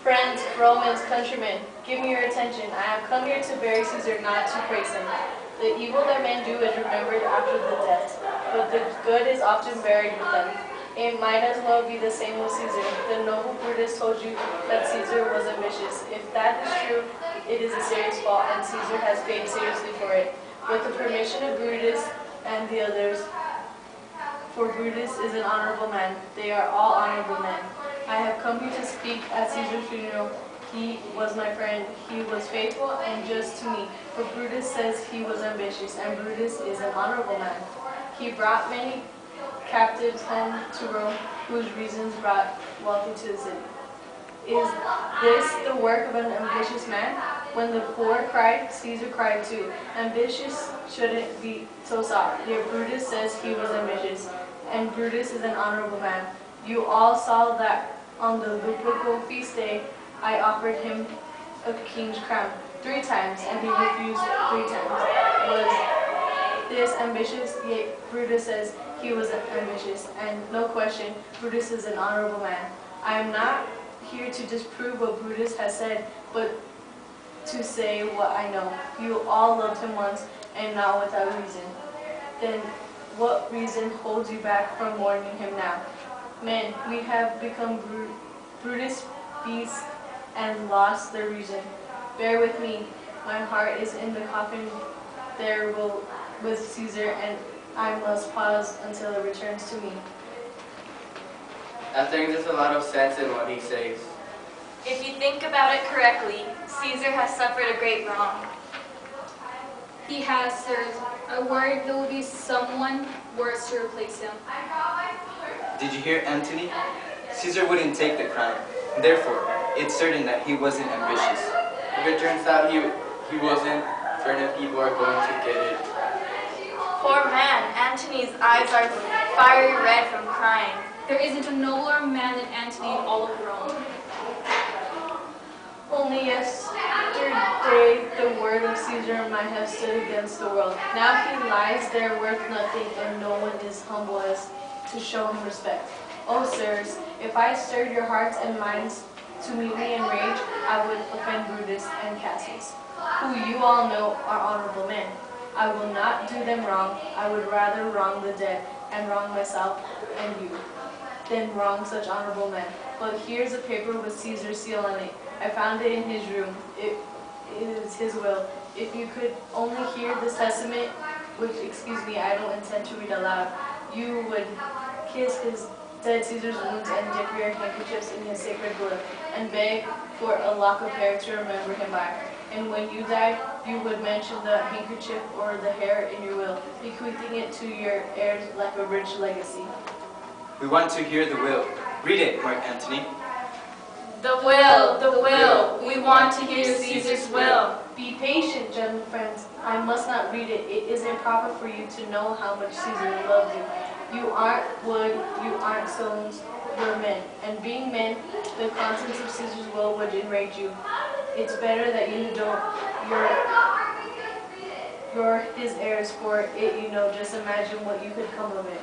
Friends, Romans, countrymen, give me your attention. I have come here to bury Caesar, not to praise him. The evil that men do is remembered after the death, but the good is often buried with them. It might as well be the same with Caesar. The noble Brutus told you that Caesar was ambitious. If that is true, it is a serious fault, and Caesar has paid seriously for it. With the permission of Brutus and the others, for Brutus is an honorable man. They are all honorable men. I have come here to speak at Caesar's funeral. He was my friend. He was faithful and just to me. For Brutus says he was ambitious, and Brutus is an honorable man. He brought many captives home to Rome, whose reasons brought wealth into the city. Is this the work of an ambitious man? When the poor cried, Caesar cried too. Ambitious shouldn't be so soft. Yet Brutus says he was ambitious, and Brutus is an honorable man. You all saw that on the Lupercal feast day I offered him a king's crown 3 times, and he refused 3 times. Was this ambitious? Yet Brutus says he was ambitious, and no question, Brutus is an honorable man. I am not here to disprove what Brutus has said, but to say what I know. You all loved him once, and not without reason. Then what reason holds you back from mourning him now? Men, we have become Brutus beasts and lost their reason. Bear with me. My heart is in the coffin there with Caesar, and I must pause until it returns to me. I think there's a lot of sense in what he says. If you think about it correctly, Caesar has suffered a great wrong. He has, sirs. I worry there will be someone worse to replace him. Did you hear Antony? Caesar wouldn't take the crown. Therefore, it's certain that he wasn't ambitious. If it turns out he wasn't, certain people are going to get it. Poor man, Antony's eyes are fiery red from crying. There isn't a nobler man than Antony in all of Rome. Only yesterday the word of Caesar might have stood against the world. Now he lies there worth nothing, and no one is humble as to show him respect. Oh, sirs, if I stirred your hearts and minds to mutiny and rage, I would offend Brutus and Cassius, who you all know are honorable men. I will not do them wrong. I would rather wrong the dead and wrong myself and you than wrong such honorable men. But here's a paper with Caesar's seal on it. I found it in his room. It is his will. If you could only hear this testament, which, excuse me, I don't intend to read aloud, you would kiss his dead Caesar's wounds and dip your handkerchiefs in his sacred blood, and beg for a lock of hair to remember him by. And when you died, you would mention the handkerchief or the hair in your will, bequeathing it to your heirs like a rich legacy. We want to hear the will. Read it, Mark Antony. The will. We want to hear Caesar's will. Be patient, gentle friends. I must not read it. It isn't proper for you to know how much Caesar loved you. You aren't wood, you aren't stones, you're men. And being men, the contents of Caesar's will would enrage you. It's better that you don't. You're his heirs, for it, you know. Just imagine what you could come of it.